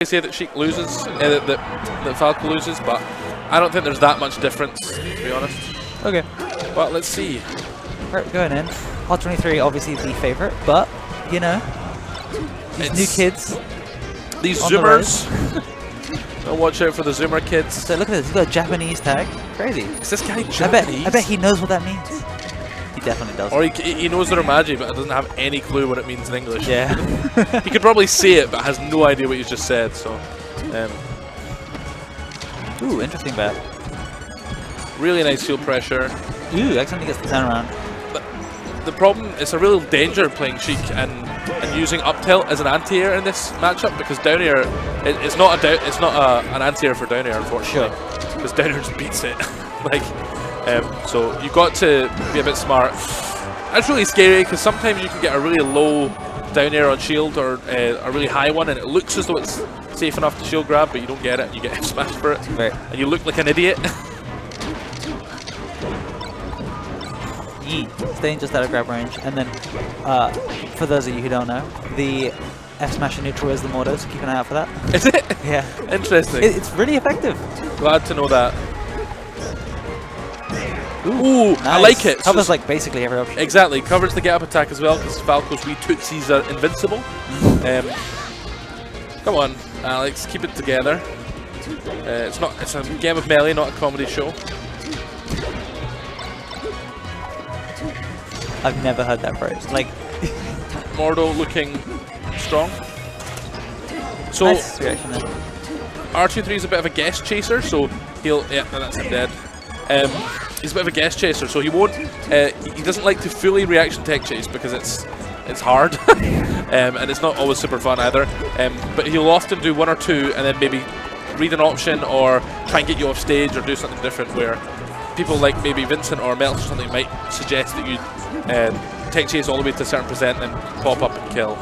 say that Sheik loses, that Falco loses, but I don't think there's that much difference, to be honest. Okay. But let's see. Right, going in. R23 obviously the favorite, but you know, these new kids. These Zoomers. Watch out for the Zoomer kids. So look at this. He's got a Japanese tag. Crazy. Is this guy Japanese? I bet he knows what that means. He definitely does. Or he knows the Romaji, but doesn't have any clue what it means in English. Yeah. He could probably say it, but has no idea what he's just said. So. Ooh, interesting bet. Really nice shield pressure. Ooh, accidentally gets the turnaround. The problem, it's a real danger playing Sheik and using up tilt as an anti-air in this matchup, because down air, it's not an anti-air for down air, unfortunately, because down air just beats it. So you've got to be a bit smart. That's really scary because sometimes you can get a really low down air on shield or a really high one, and it looks as though it's safe enough to shield grab, but you don't get it. You get F smashed for it, right. And you look like an idiot. Staying just out of grab range, and then for those of you who don't know, the F smash in neutral is the Mordo, so keep an eye out for that. Is it? Yeah. Interesting. It's really effective. Glad to know that. Ooh, nice. I like it. Covers like basically every option. Exactly, covers the get up attack as well, because Falco's wee tootsies are invincible. Come on, Alex, keep it together. It's a game of melee, not a comedy show. I've never heard that phrase. Like Mordo looking strong. So nice reaction there. R23 is a bit of a guest chaser, so he'll that's him dead. He's a bit of a guest chaser, so he won't. He doesn't like to fully reaction tech chase because it's hard, and it's not always super fun either. But he'll often do one or two, and then maybe read an option or try and get you off stage or do something different where people like maybe Vincent or Melts or something might suggest that you tech chase all the way to a certain percent and pop up and kill.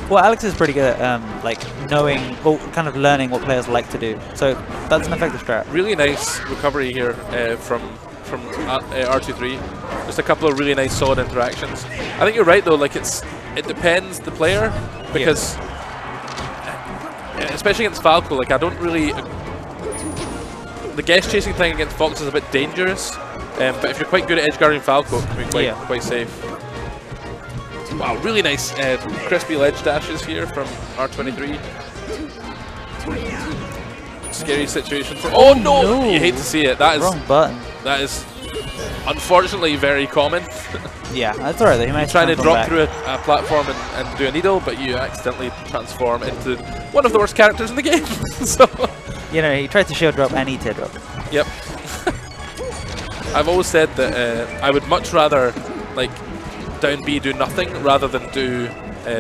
Well, Alex is pretty good at like knowing, or kind of learning what players like to do. So that's an effective strat. Really nice recovery here from R23. Just a couple of really nice solid interactions. I think you're right though. Like it depends the player, because especially against Falco, like I don't really. The guest chasing thing against Fox is a bit dangerous, but if you're quite good at edge guarding Falco, it can be quite safe. Wow, really nice crispy ledge dashes here from R23. Scary situation for. Oh no! You hate to see it. That is wrong button. That is unfortunately very common. Yeah, that's alright. He might trying to drop through a platform and do a needle, but you accidentally transform into one of the worst characters in the game. So. You know, he tried to shield drop and he teardrop. Yep. I've always said that I would much rather like down B do nothing rather than do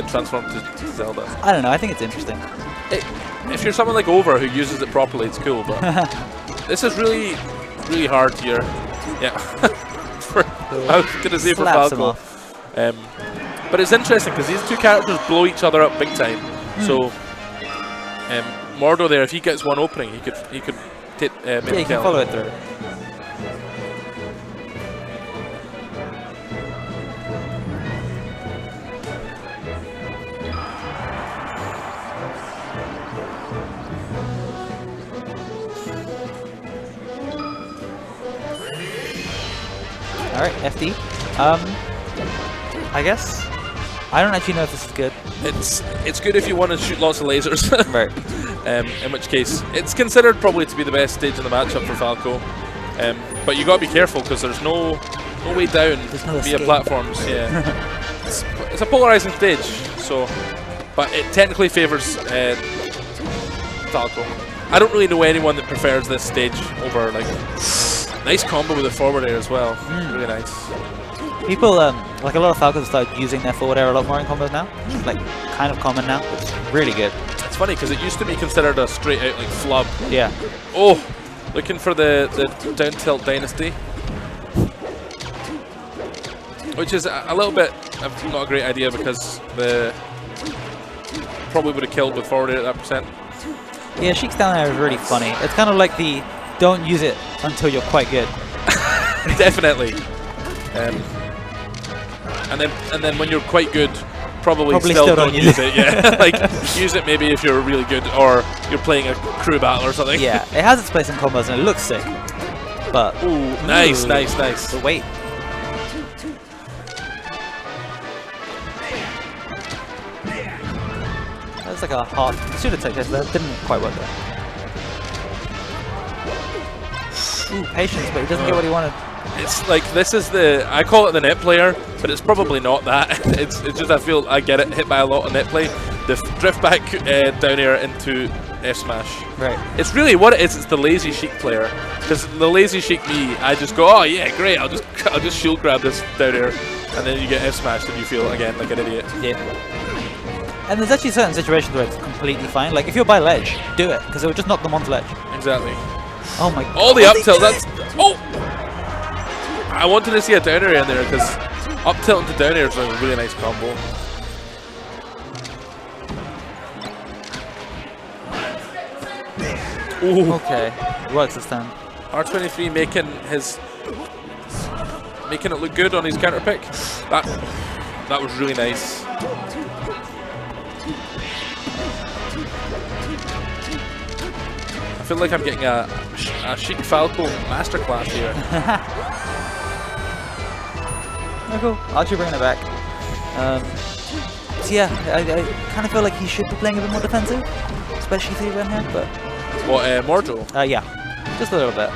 transform to Zelda. I don't know, I think it's interesting. If you're someone like Over who uses it properly, it's cool, but this is really, really hard here. Yeah. I was going to say for Falco. But it's interesting because these two characters blow each other up big time. So Mordo there, if he gets one opening, he could maybe he can follow it through. All right, FD. I guess. I don't actually know if this is good. It's good if you want to shoot lots of lasers. Right. In which case, it's considered probably to be the best stage in the matchup for Falco. But you got to be careful because there's no way down via platforms. Yeah. it's a polarizing stage, so but it technically favors Falco. I don't really know anyone that prefers this stage over like nice combo with the forward air as well. Really nice. People, like a lot of Falcons started using their forward air a lot more in combos now. It's like kind of common now. It's really good. It's funny because it used to be considered a straight out like flub. Yeah. Oh, looking for the down tilt dynasty, which is a little bit not a great idea because the probably would have killed with forward air at that percent. Yeah, Sheik's down there is really funny. It's kind of like the don't use it until you're quite good. Definitely. And then when you're quite good, probably still don't use it. Yeah, like use it maybe if you're really good or you're playing a crew battle or something. Yeah, it has its place in combos and it looks sick. But nice. The weight. That's like a hard pseudo tech chase. That didn't quite work there. Ooh, patience, but he doesn't get what he wanted. It's like this is I call it the net player, but it's probably not that. It's just I feel I get it hit by a lot of net play. The drift back down air into F smash. Right. It's really what it is. It's the lazy Sheik player, because the lazy Sheik me, I just go, oh yeah, great. I'll just shield grab this down air, and then you get F smashed and you feel again like an idiot. Yeah. And there's actually certain situations where it's completely fine. Like if you're by ledge, do it, because it would just knock them onto ledge. Exactly. Oh my god. All the up tilt. That's I wanted to see a down air in there because up tilt into down air is a really nice combo. Ooh. Okay, works this time. R23 making it look good on his counter pick. That was really nice. I feel like I'm getting a Sheik Falco masterclass here. Oh, cool. Archie bringing it back. So yeah, I kind of feel like he should be playing a bit more defensive, especially if he went here, but... What, Mordo? Yeah, just a little bit.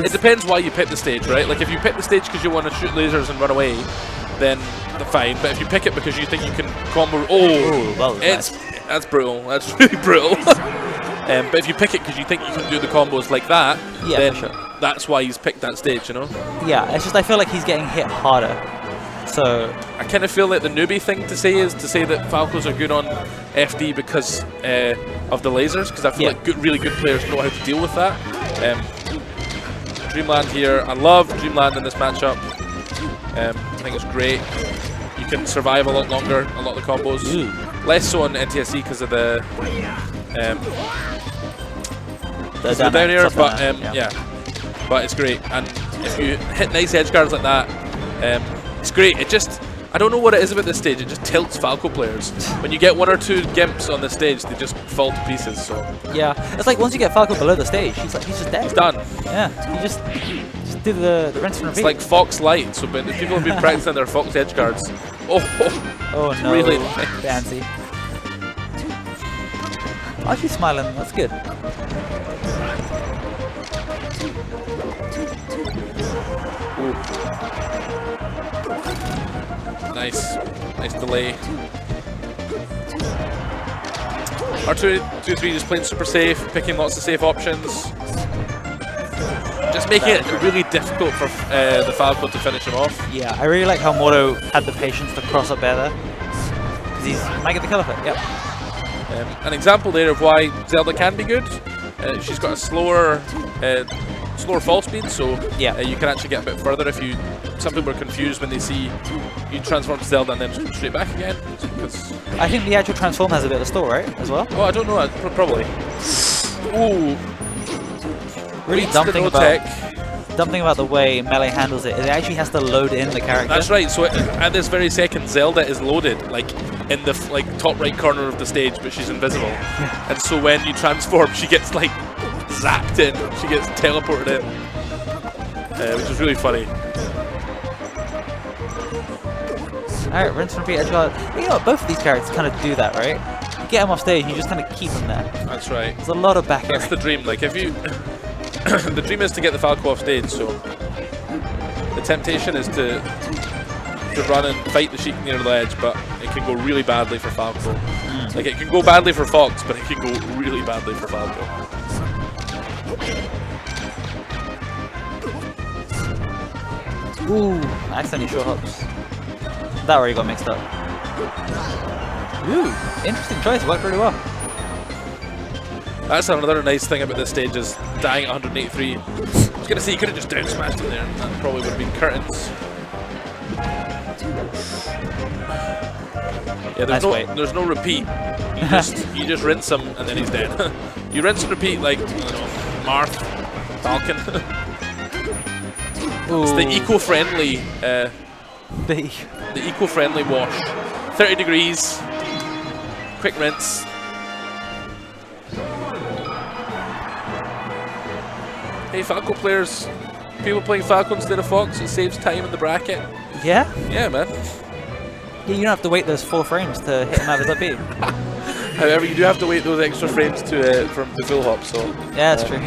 It depends why you pick the stage, right? Like if you pick the stage because you want to shoot lasers and run away, then fine. But if you pick it because you think you can combo... That's brutal. That's really brutal. But if you pick it because you think you can do the combos like that, then that's why he's picked that stage, you know? Yeah, it's just I feel like he's getting hit harder. So I kind of feel like the newbie thing to say is to say that Falcos are good on FD because of the lasers, because I feel like really good players know how to deal with that. Dreamland here, I love Dreamland in this matchup. I think it's great. You can survive a lot longer, a lot of the combos. Less so on NTSC because of the down air, but yeah, but it's great. And if you hit nice edge guards like that, it's great. It just, I don't know what it is about this stage, it just tilts Falco players. When you get one or two gimps on the stage, they just fall to pieces. So yeah, it's like once you get Falco below the stage, he's just dead. He's done. Yeah, you just do the rinse and repeat. It's like Fox Light, so but if people have been practicing their Fox edge guards. Oh no, really fancy. Oh, she's smiling, that's good. Nice delay. R23 just playing super safe, picking lots of safe options. Just making it really difficult for the Falco to finish him off. Yeah, I really like how Mordo had the patience to cross up there, because he might get the kill off it. Yep. An example there of why Zelda can be good. She's got a slower fall speed, so you can actually get a bit further if you. Some people are confused when they see you transform to Zelda and then straight back again. I think the actual transform has a bit of a stall, right, as well? Oh, I don't know, probably. Ooh. Really dumb thing about the way Melee handles it is it actually has to load in the character. That's right, so at this very second, Zelda is loaded, like, in the top right corner of the stage, but she's invisible. And so when you transform, she gets, like, zapped in. She gets teleported in. Which is really funny. Alright, rinse and repeat edge guard. You know what, both of these characters kind of do that, right? You get them off stage, you just kind of keep them there. That's right. There's a lot of back air. That's the dream. Like, if you... the dream is to get the Falco off stage, so... The temptation is to run and fight the Sheik near the ledge, but it can go really badly for Falco. Like, it can go badly for Fox, but it can go really badly for Falco. Ooh, accidentally short hops. That already got mixed up. Ooh, interesting choice, worked really well. That's another nice thing about this stage is dying at 183. I was going to say you could have just down smashed him there, and that probably would have been curtains. Yeah, there's no repeat. You just rinse him and then he's dead. You rinse and repeat like, I don't know, Marth, Falcon. It's the eco-friendly the eco-friendly wash. 30 degrees. Quick rinse. Hey, Falco players. People playing Falco instead of Fox, it saves time in the bracket. Yeah? Yeah, man. Yeah, you don't have to wait those 4 frames to hit him out of his up B. However, you do have to wait those extra frames to from the full hop, so... Yeah, that's true.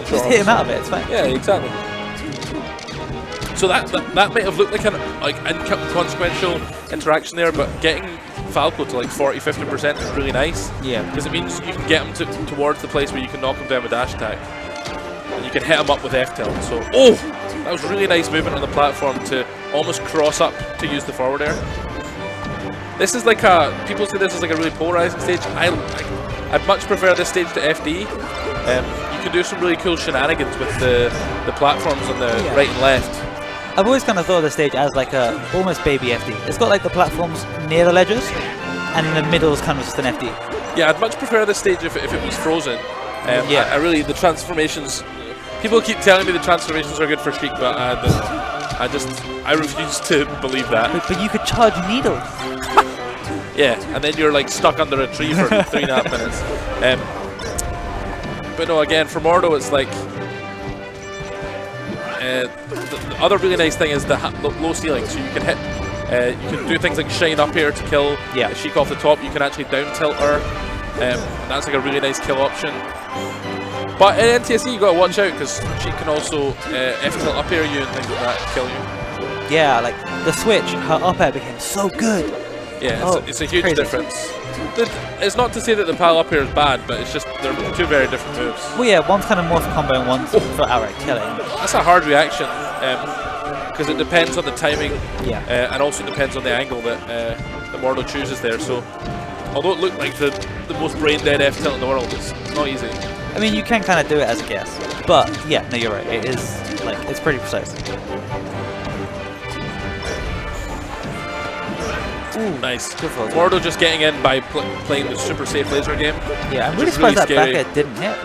Just hit him out of it, it's fine. Yeah, exactly. So that might have looked like an inconsequential interaction there, but getting Falco to like 40-50% is really nice. Yeah. Because it means you can get him towards the place where you can knock him down with dash attack. And you can hit him up with F-tilt. So, oh! That was really nice movement on the platform to almost cross up to use the forward air. This is like a... People say this is like a really polarizing stage. I'd much prefer this stage to FD. You can do some really cool shenanigans with the platforms on the right and left. I've always kind of thought of the stage as like a almost baby FD. It's got like the platforms near the ledges, and in the middle is kind of just an FD. Yeah, I'd much prefer this stage if it was frozen. Yeah. I really, the transformations... People keep telling me the transformations are good for Sheik, but I refuse to believe that. But you could charge needles. Yeah, and then you're like stuck under a tree for 3.5 minutes. But no, again, for Mordo, it's like... the other really nice thing is the low ceiling, so you can hit... you can do things like shine up here to kill Sheik off the top. You can actually down tilt her. That's like a really nice kill option. But in NTSC, you gotta watch out because she can also F-tilt up air you and things like that to kill you. Yeah, like the switch, her up air became so good. Yeah, it's a huge difference. It's not to say that the pal up air is bad, but it's just they're two very different moves. Well, yeah, one's kind of more for combo and one's for outright killing. That's a hard reaction because it depends on the timing and also depends on the angle that the Mordo chooses there. So, although it looked like the most brain-dead F-tilt in the world, it's not easy. I mean, you can kind of do it as a guess, but yeah, no, you're right. It is like it's pretty precise. Ooh, nice. Mordo just getting in by playing the super safe laser game. Yeah, I'm really surprised that back air didn't hit.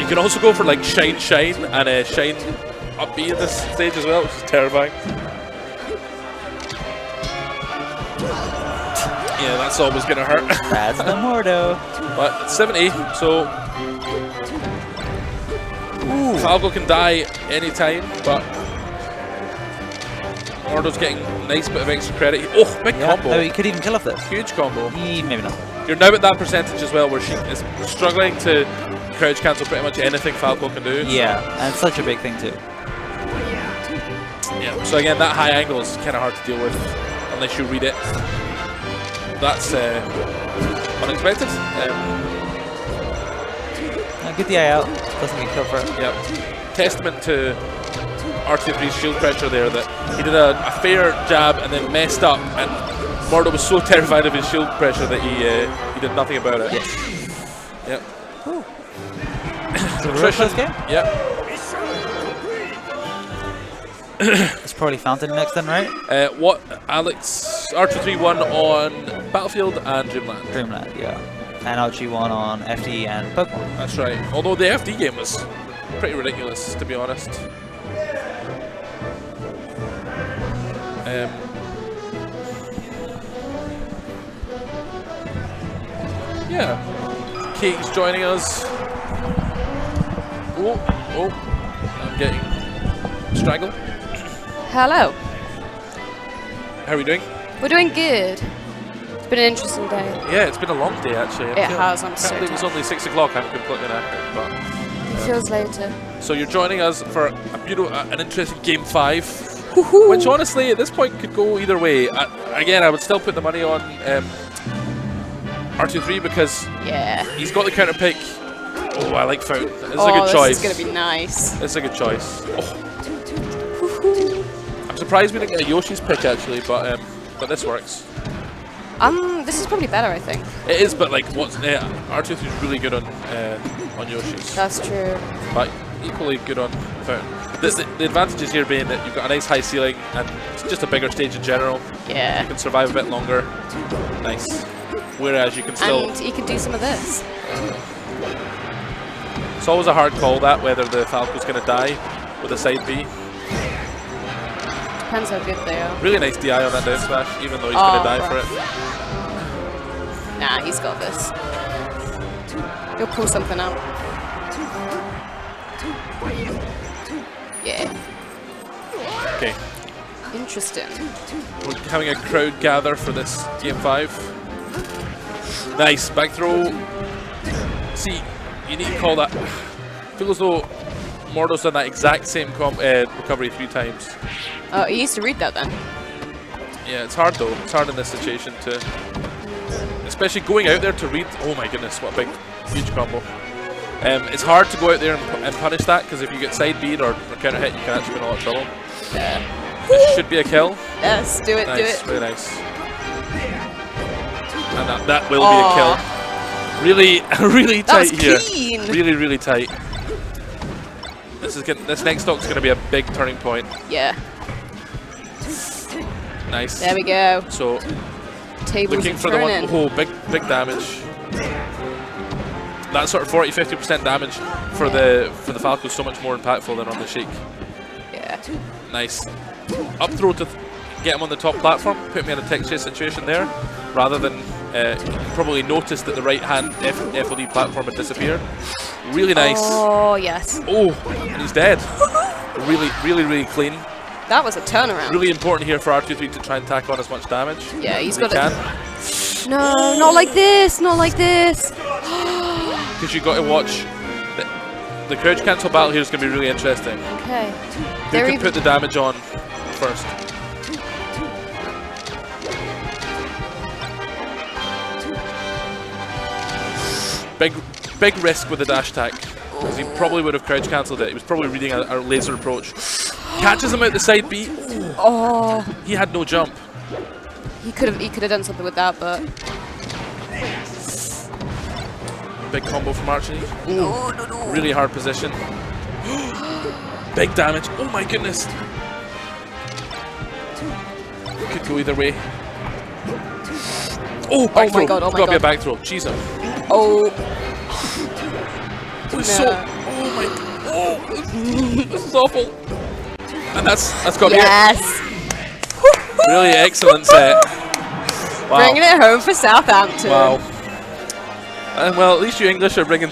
You can also go for like shine and shine up B in this stage as well, which is terrifying. Yeah, that's always gonna hurt. That's the Mordo. But it's 70, so Falco can die anytime, but Mordo's getting a nice bit of extra credit. Oh, big combo. No, he could even kill off this. Huge combo. Maybe not. You're now at that percentage as well where she is struggling to crouch cancel pretty much anything Falco can do. Yeah, and it's such a big thing too. Yeah, so again, that high angle is kind of hard to deal with unless you read it. That's unexpected. Get the eye out. Doesn't get killed for it. Yep. Testament to R23's shield pressure there that he did a fair jab and then messed up, and Mordo was so terrified of his shield pressure that he did nothing about it. Yes. Yep. Is it a real close game? Yep. It's probably Fountain next then, right? What Alex R23 won on Battlefield and Dreamland. Dreamland, yeah. And RG won on FD and Pokemon. That's right. Although the FD game was pretty ridiculous, to be honest. Yeah. King's joining us. Oh, I'm getting strangled. Hello. How are we doing? We're doing good. It's been an interesting day. Yeah, it's been a long day actually. It has, I'm so it was only 6 o'clock, I'm completely knackered, but... It feels later. So you're joining us for a beautiful, an interesting Game 5. Which honestly, at this point, could go either way. Again, I would still put the money on R23 because he's got the counter pick. Oh, I like Fountain. It's a good choice. This is going to be nice. It's a good choice. Oh. I'm surprised we didn't get a Yoshi's pick actually, but this works. This is probably better, I think. It is, but like R23 is really good on Yoshi's. That's true. But equally good on Fountain. The advantages here being that you've got a nice high ceiling and it's just a bigger stage in general. Yeah. You can survive a bit longer. Nice. Whereas you can still... And you can do some of this. It's always a hard call that, whether the Falco's going to die with a side B. Depends how good they are. Really nice DI on that down smash, even though he's Oh, going to die crap. for it. Nah, he's got this. He'll pull something out. Yeah. Okay. Interesting. We're having a crowd gather for this game 5. Nice back throw. See, you need to call that. Feel as though Mordo's done that exact same recovery 3 times. Oh, he used to read that then. Yeah, it's hard though. It's hard in this situation to, especially going out there to read. Oh my goodness, what a big, huge combo. It's hard to go out there and punish that because if you get side beat or counter hit, you can actually be in a lot of trouble. Yeah. This should be a kill. Yes, do it, Nice, do it. really nice. And that will be a kill. Really, really That was tight here. clean. Really, really tight. This next stock's going to be a big turning point. Yeah. Nice. There we go. So Tables looking are for the one. turning. Oh, big damage. That sort of 40-50% damage for the Falco is so much more impactful than on the Sheik. Yeah. Nice. Up throw to get him on the top platform, put me in a tech chase situation there, rather than probably noticed that the right hand FOD platform had disappeared. Really nice. Oh, yes. Oh, and he's dead. Really, really, really clean. That was a turnaround. Really important here for R23 to try and tack on as much damage. Yeah, he's as got he it. can. No, not like this. Not like this. Because you've got to watch. The crouch cancel battle here is going to be really interesting. Okay. Who can put the damage on first? Big risk with the dash attack. Because he probably would have crouch cancelled it. He was probably reading our laser approach. Catches him out the side B. Oh. He had no jump. He could have done something with that, but Big combo from Archie. No. Really hard position. Big damage. Oh my goodness. Could go either way. Oh, back throw. my god, oh my Gotta be a god. back throw. Jesus. Oh. Oh, so. Oh my. Oh, this is awful. And that's got to Yes. be it. Really excellent set. Wow. Bringing it home for Southampton. Wow. Well, at least you English are bringing